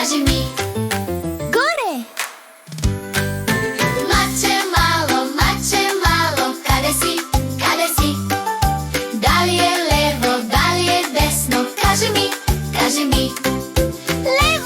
kaži mi. Gore! Mače malo, kade si? Da li je levo, da li je desno, kaži mi. Levo!